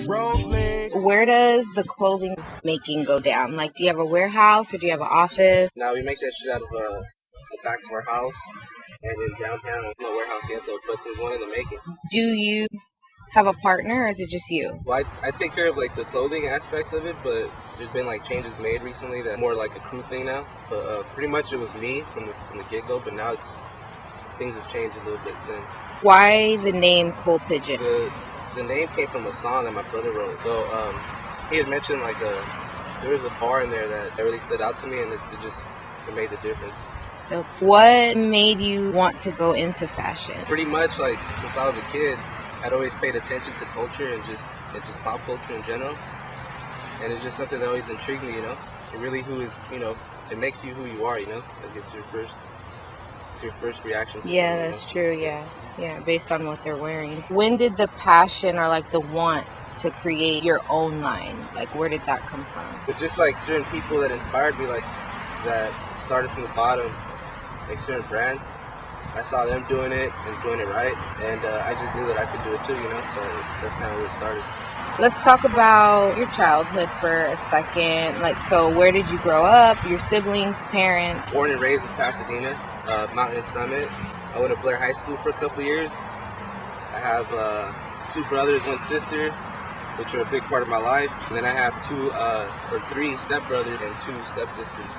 Rose League. Where does the clothing making go down? Like, do you have a warehouse or do you have an office? Now we make that shit out of the back of our house, and in downtown, no warehouse yet though, but there's one in the making. Do you have a partner or is it just you? Well, I take care of like the clothing aspect of it, but there's been like changes made recently that more like a crew thing now. But pretty much it was me from the get-go, but now things have changed a little bit since. Why the name Cool Pigeon? The name came from a song that my brother wrote. So he had mentioned like there was a bar in there that really stood out to me, and it made the difference. So what made you want to go into fashion? Pretty much like since I was a kid, I'd always paid attention to culture and just pop culture in general, and it's just something that always intrigued me. It really it makes you who you are. Like it's your first reaction to Yeah, that's true. Yeah, based on what they're wearing. When did the passion or like the want to create your own line, like where did that come from? But just like certain people that inspired me, like that started from the bottom, like certain brands. I saw them doing it and doing it right, and I just knew that I could do it too, so that's kind of where it started. Let's talk about your childhood for a second. Like, so where did you grow up? Your siblings, parents? Born and raised in Pasadena, Mountain Summit. I went to Blair High School for a couple years. I have 2 brothers, 1 sister, which are a big part of my life. And then I have 3 stepbrothers and 2 stepsisters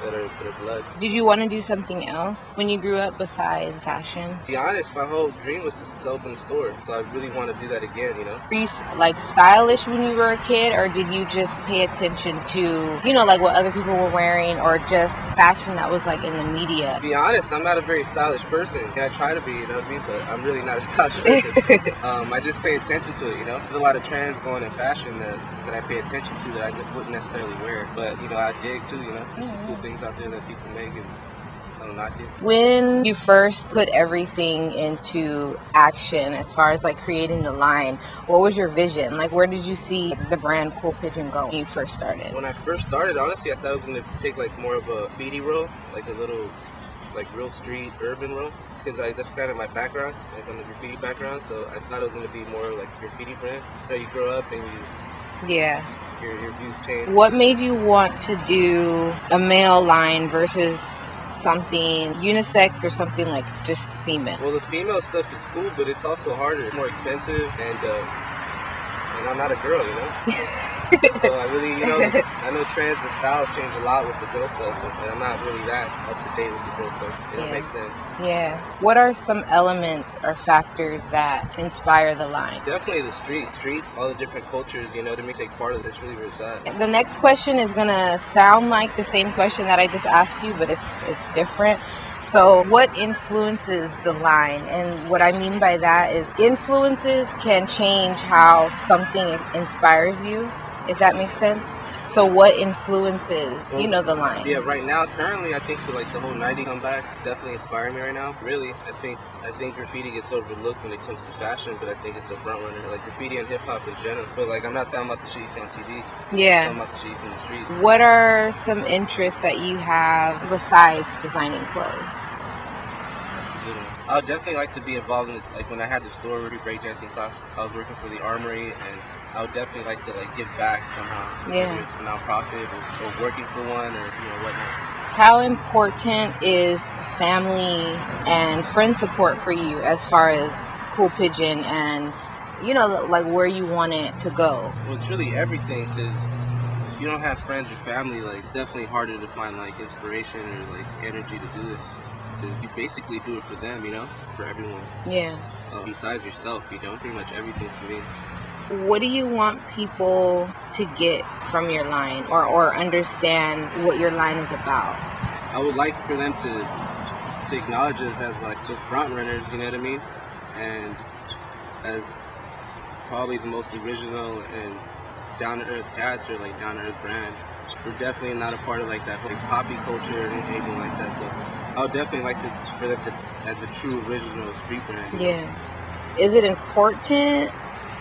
that are blood. Did you want to do something else when you grew up besides fashion? To be honest, my whole dream was to open a store. So I really want to do that again, Were you like stylish when you were a kid, or did you just pay attention to, like what other people were wearing, or just fashion that was like in the media? To be honest, I'm not a very stylish person. I try to be, but I'm really not a stylish person. I just pay attention to it, There's a lot of trends going in fashion that I pay attention to that I wouldn't necessarily wear. But, I dig too, There's some cool things out there that people make and I don't knock it. When you first put everything into action as far as like creating the line, what was your vision? Like, where did you see the brand Cool Pigeon go when you first started? When I first started, honestly, I thought I was going to take like more of a graffiti role, like a little like real street urban role, because that's kind of my background, like I'm a graffiti background, so I thought it was going to be more like a graffiti brand. You grow up and your views change. What made you want to do a male line versus something unisex or something like just female? Well, the female stuff is cool, but it's also harder, more expensive, and I'm not a girl, So I really, I know trends and styles change a lot with the girl stuff, and I'm not really that up to date with the girl stuff. It makes sense. Yeah. What are some elements or factors that inspire the line? Definitely the streets, all the different cultures, to make take part of this. Really where it's at. The next question is gonna sound like the same question that I just asked you, but it's different. So what influences the line? And what I mean by that is influences can change how something inspires you, if that makes sense. So what influences, the line? Yeah, right now, currently, I think the whole 90s comebacks definitely inspiring me right now. Really, I think graffiti gets overlooked when it comes to fashion, but I think it's a front runner. Like graffiti and hip hop in general. But I'm not talking about the shit you see on TV. Yeah. I'm talking about the shit you see in the street. What are some interests that you have besides designing clothes? That's a good one. I would definitely like to be involved in when I had the store breakdancing class. I was working for the Armory, and I would definitely like to give back somehow. Yeah. Whether it's a nonprofit or working for one or whatnot. How important is family and friend support for you as far as Cool Pigeon and where you want it to go? Well, it's really everything, because if you don't have friends or family, it's definitely harder to find inspiration or energy to do this. Because you basically do it for them, for everyone. Yeah. Besides yourself, pretty much everything to me. What do you want people to get from your line or understand what your line is about? I would like for them to acknowledge us as the front runners, you know what I mean? And as probably the most original and down-to-earth cats or down-to-earth brands. We're definitely not a part of that whole poppy culture or anything like that. So I would definitely like for them to as a true original street brand. Yeah. Is it important?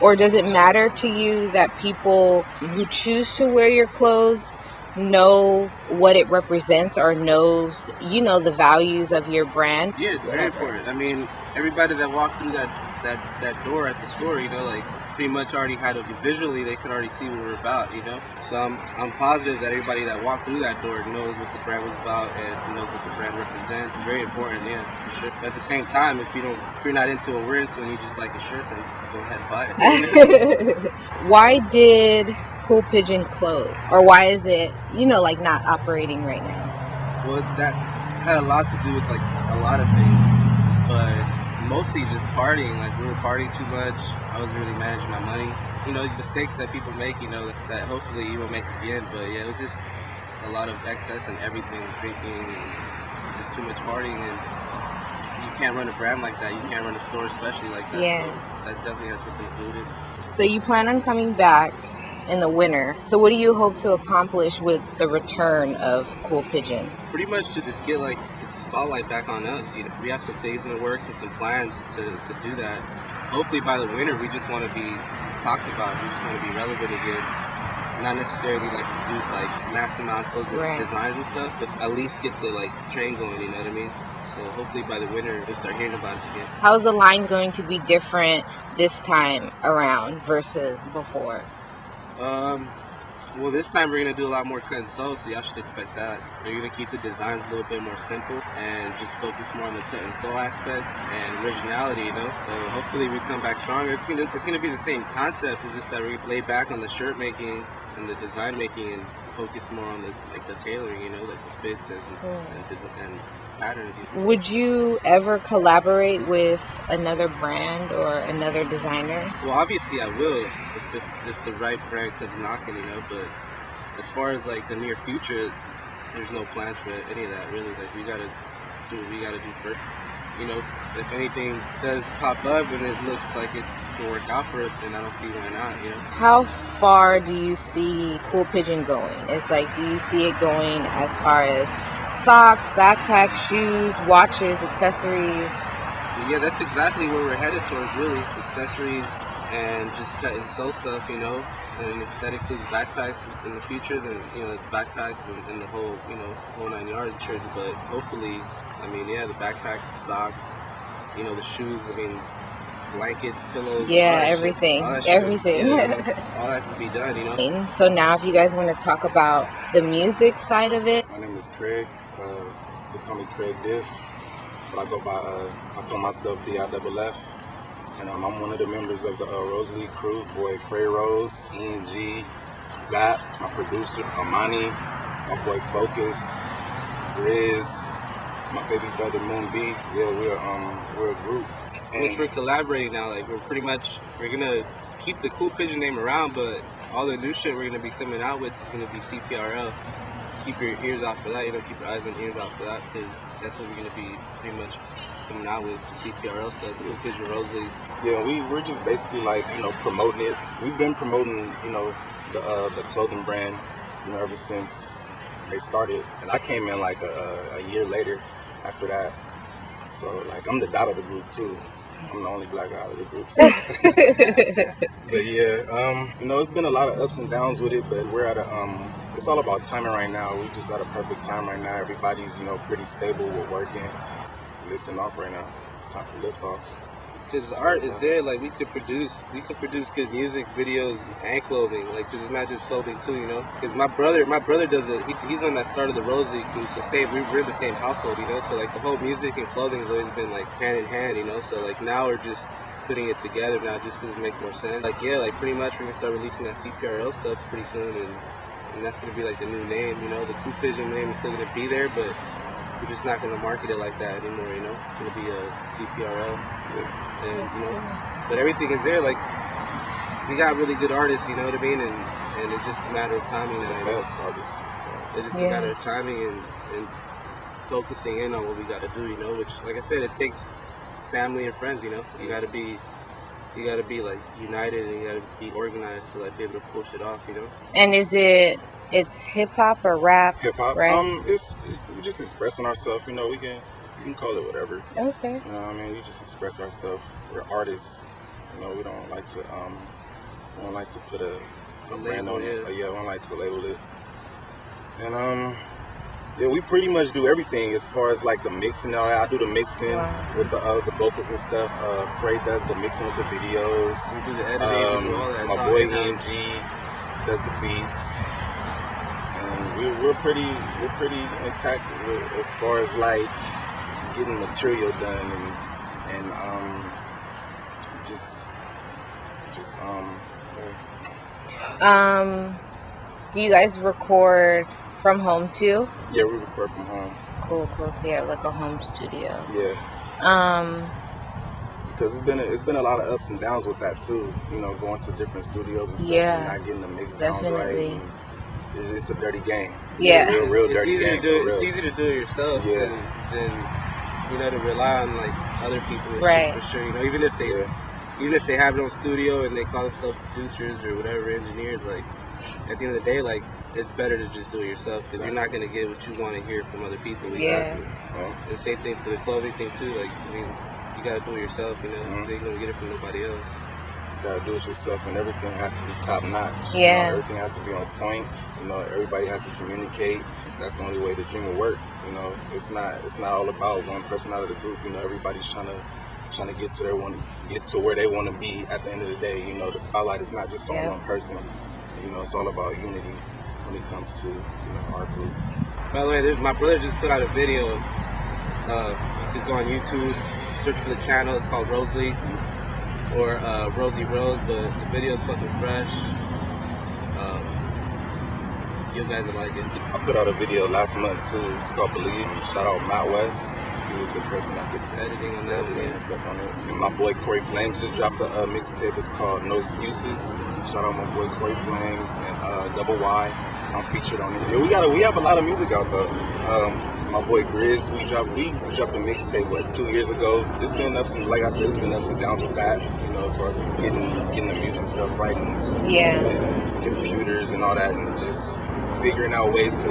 Or does it matter to you that people who choose to wear your clothes know what it represents or knows, the values of your brand? Yeah, it's very important. I mean, everybody that walked through that door at the store, pretty much already had a visually, they could already see what we're about, you know. So I'm positive that everybody that walked through that door knows what the brand was about and knows what the brand represents. It's very important, yeah, for sure. But at the same time, if you're not into what we're into and you just like a shirt, then go ahead and buy it. Why did Cool Pigeon close, or why is it, like not operating right now? Well, that had a lot to do with like a lot of things, but mostly just partying. Like we were partying too much. I wasn't really managing my money. Mistakes that people make, that hopefully you won't make again. But yeah, it was just a lot of excess and everything, drinking, and just too much partying. And you can't run a brand like that. You can't run a store especially like that. Yeah. So that definitely has something to do with it. So you plan on coming back in the winter. So what do you hope to accomplish with the return of Cool Pigeon? Pretty much to just get the spotlight back on us. We have some things in the works and some plans to do that. Hopefully by the winter, we just want to be talked about. We just want to be relevant again. Not necessarily produce mass amounts of designs and stuff, but at least get the train going. You know what I mean? So hopefully by the winter, they'll start hearing about us again. How's the line going to be different this time around versus before? Well, this time we're going to do a lot more cut and sew, so y'all should expect that. We're going to keep the designs a little bit more simple and just focus more on the cut and sew aspect and originality, So hopefully we come back stronger. It's gonna be the same concept, it's just that we lay back on the shirt making and the design making and focus more on the tailoring, the fits and patterns. Would you ever collaborate with another brand or another designer? Well, obviously I will if the right brand comes knocking, but as far as the near future, there's no plans for any of that really. We gotta do what we gotta do first. If anything does pop up and it looks like it can work out for us, then I don't see why not, How far do you see Cool Pigeon going? It's do you see it going as far as socks, backpacks, shoes, watches, accessories? Yeah, that's exactly where we're headed towards, really. Accessories and just cut and sew stuff, And if that includes backpacks in the future, then, it's backpacks and the whole, whole 9 yards shirts. But hopefully, the backpacks, the socks, the shoes, blankets, pillows. Everything. Everything. All that can be done, So now if you guys want to talk about the music side of it. My name is Craig. They call me Craig Diff. But I call myself DIFF. And I'm one of the members of the Rose League crew. Boy Frey Rose, ENG, Zap, my producer, Amani, my boy Focus, Grizz, my baby brother Moon B. Yeah, we're a group. Which we're collaborating now. We're gonna keep the Cool Pigeon name around, but all the new shit we're gonna be coming out with is gonna be CPRL. Keep your ears out for that. Keep your eyes and ears out for that, because that's what we're gonna be pretty much coming out with, the CPRL stuff, the Cool Pigeon Rose League. Yeah, we're just basically promoting it. We've been promoting, the clothing brand, ever since they started. And I came in a year later after that. So I'm the dot of the group too. I'm the only black guy out of the group. So. But yeah, it's been a lot of ups and downs with it, but we're at it's all about timing right now. We're just at a perfect time right now. Everybody's, pretty stable. We're working, lifting off right now. It's time for lift off. Because the art is there, we could produce good music, videos, and clothing, because it's not just clothing too, Because my brother does it. He's the one that started the Rose League crew, so we're in the same household, So the whole music and clothing has always been hand in hand, So now we're just putting it together now, just because it makes more sense. Pretty much we're gonna start releasing that CPRL stuff pretty soon, and that's gonna be the new name, The Cool Pigeon name is still gonna be there, but we're just not gonna market it like that anymore, It's gonna be a CPRL. Yeah. And, but everything is there. We got really good artists, you know what I mean, and it's just a matter of timing now. Best artists. It's just a matter of timing and focusing in on what we got to do, Which, like I said, it takes family and friends, You gotta be united, and you gotta be organized to be able to push it off, And it's hip hop or rap? Hip hop. Right? We're just expressing ourselves. We can call it whatever. Okay. We just express ourselves. We're artists. We don't like to put a brand on it. We don't like to label it. And Yeah, we pretty much do everything as far as like the mixing. I do the mixing with the vocals and stuff. Frey does the mixing with the videos. We do the editing. We do all that. My boy ENG does the beats, and we're pretty intact as far as like getting material done and just do you guys record from home too? Yeah, we record from home. Cool. So you have like a home studio. Yeah. Because it's been a lot of ups and downs with that too. You know, going to different studios and stuff and not getting the mix down right. It's a dirty game. It's a real dirty game. It's easy to do it yourself than to rely on like other people. Right. For sure. You know, even if they have their own studio and they call themselves producers or whatever, engineers, like at the end of the day, like it's better to just do it yourself because you're not going to get what you want to hear from other people. Exactly. The same thing for the clothing thing too. Like, I mean, you got to do it yourself. You know, you ain't going to get it from nobody else. You got to do it yourself, and everything has to be top notch. Yeah. You know, everything has to be on point. You know, everybody has to communicate. That's the only way the dream will work. You know, it's not all about one person out of the group. You know, everybody's trying to get to where they want to be at the end of the day. You know, the spotlight is not just on one person. You know, it's all about unity when it comes to our group. By the way, my brother just put out a video. You can go on YouTube, search for the channel. It's called Rose League or Rosie Rose, but the video's fucking fresh. You guys will like it. I put out a video last month too. It's called Believe. Shout out Matt West. He was the person that did the editing on that and stuff on it. And my boy Corey Flames just dropped a mixtape. It's called No Excuses. Shout out my boy Corey Flames and Double Y. I'm featured on it. Yeah, we have a lot of music out though. My boy Grizz, we dropped a mixtape 2 years ago. It's been ups and downs with that. You know, as far as getting the music stuff right and computers and all that, and just figuring out ways to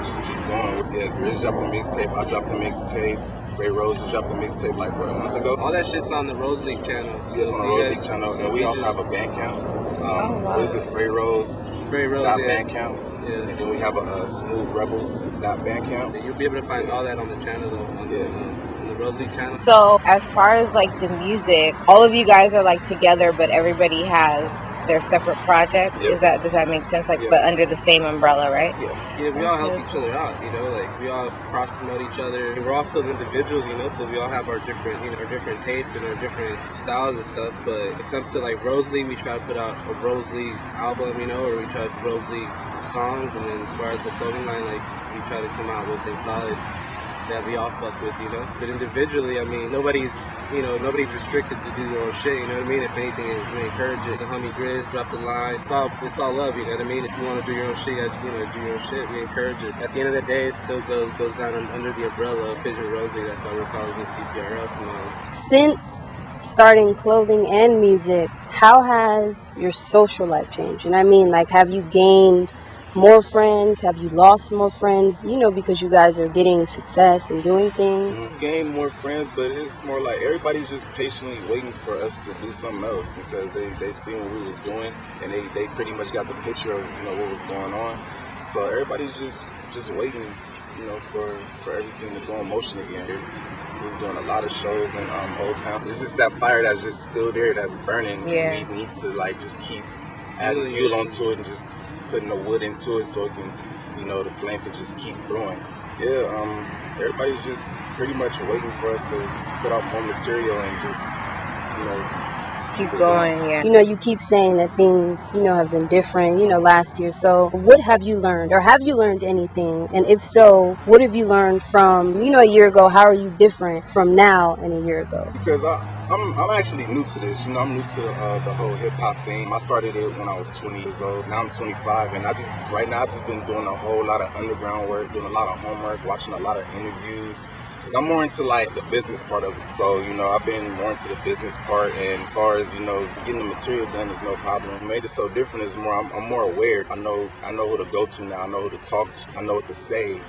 just keep going. Yeah, Grizz dropped the mixtape. I dropped the mixtape. Frey Rose just dropped the mixtape like a month ago. All that shit's on the Rose League channel. Yeah, it's on the Rose League channel. And we also have a Bandcamp. What is it? Frey Rose. Bandcamp. Yeah. And then we have a Smooth Rebels Bandcamp. You'll be able to find all that on the channel though. On the Rose League channel. So as far as like the music, all of you guys are like together, but everybody has their separate project. Yep. Does that make sense? Like, but under the same umbrella, right? Yeah, we all help each other out. You know, like we all cross promote each other. We're all still individuals, you know. So we all have our different, our different tastes and our different styles and stuff. But when it comes to like Rose League, we try to put out a Rose League album, or we try to put Rose League songs. And then as far as the clothing line, like we try to come out with things solid that we all fuck with, But individually, I mean, nobody's restricted to do their own shit, you know what I mean? If anything, we encourage it. The homie Grizz, drop the line. It's all love, you know what I mean? If you want to do your own shit, you gotta, do your own shit. We encourage it. At the end of the day, it still goes down under the umbrella of Pigeon Rose League. That's why we're calling it CPRF. Since starting clothing and music, how has your social life changed? And I mean, like, have you gained more friends? Have you lost more friends? Because you guys are getting success and doing things. Gain more friends, but it's more like everybody's just patiently waiting for us to do something else because they seen what we was doing and they pretty much got the picture of what was going on. So everybody's just waiting, for everything to go in motion again. We was doing a lot of shows in Old Town. It's just that fire that's just still there, that's burning. Yeah. We need to just keep adding fuel onto it and just putting the wood into it so it can, the flame can just keep growing. Yeah, everybody's just pretty much waiting for us to put out more material and just keep going. Yeah. You keep saying that things, have been different, last year. So what have you learned, or have you learned anything? And if so, what have you learned from, a year ago? How are you different from now and a year ago? Because I'm actually new to this. I'm new to the whole hip hop thing. I started it when I was 20 years old. Now I'm 25, and I've just been doing a whole lot of underground work, doing a lot of homework, watching a lot of interviews. Because I'm more into the business part of it. So, I've been more into the business part, and as far as, getting the material done is no problem. What made it so different is I'm more aware. I know who to go to now. I know who to talk to. I know what to say.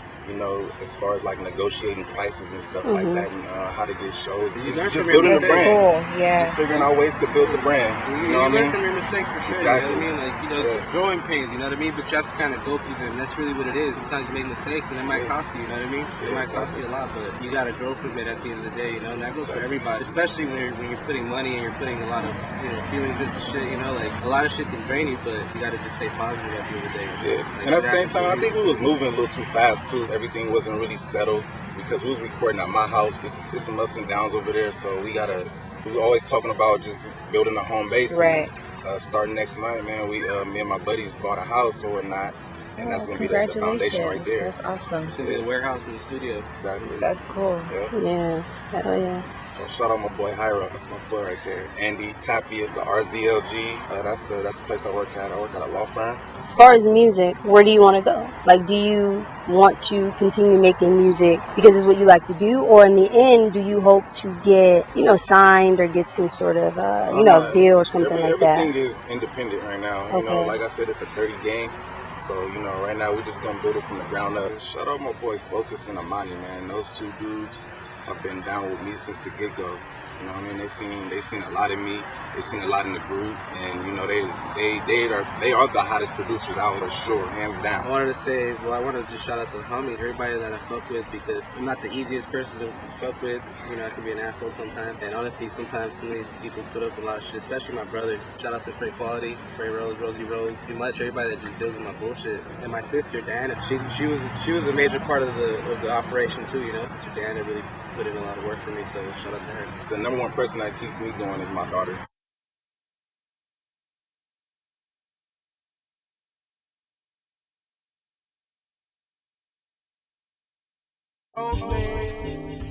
As far as negotiating prices and stuff like that, and how to get shows, just building the brand. Cool. Yeah. Just figuring out ways to build the brand. You learn from your mistakes for sure, Exactly. you know what I mean? Like, you know, Yeah. growing pains, you know what I mean? But you have to kind of go through them. That's really what it is. Sometimes you make mistakes and it might cost you know what I mean? It might cost you a lot, but you gotta grow from it at the end of the day, you know? And that goes for everybody, especially when you're putting money and you're putting a lot of, you know, feelings into shit, you know? Like, a lot of shit can drain you, but you gotta just stay positive at the end of the day. Yeah. Like, And at the same time, I think we was moving a little too fast too. Everything wasn't really settled because we was recording at my house. It's some ups and downs over there, so we were always talking about just building a home base. Right. And, starting next month, man, me and my buddies bought a house or whatnot, and that's gonna be the foundation right there. That's awesome. It's gonna be the warehouse and the studio. Exactly. That's cool. Yeah, hell yeah. So shout out my boy Hyra. That's my boy right there. Andy Tapia, the RZLG. That's the place I work at. I work at a law firm. As far as music, where do you want to go? Like, do you want to continue making music because it's what you like to do, or in the end, do you hope to get, you know, signed or get some sort of, deal or something like that? Everything is independent right now. You know, like I said, it's a dirty game. So, you know, right now we're just gonna build it from the ground up. Shout out my boy Focus and Amani, man. Those two dudes have been down with me since the get-go. You know what I mean? They seen a lot in me. They seen a lot in the group, and you know they are the hottest producers out for sure, hands down. I wanted to just shout out the homies, everybody that I fuck with, because I'm not the easiest person to fuck with. You know, I can be an asshole sometimes, and honestly, sometimes some of these people put up with a lot of shit, especially my brother. Shout out to Frey Quality, Frey Rose, Rosie Rose, pretty much everybody that just deals with my bullshit. And my sister Diana, she was a major part of the operation too. You know, sister Diana really put in a lot of work for me, so shout out to her. The number one person that keeps me going is my daughter. Rose League.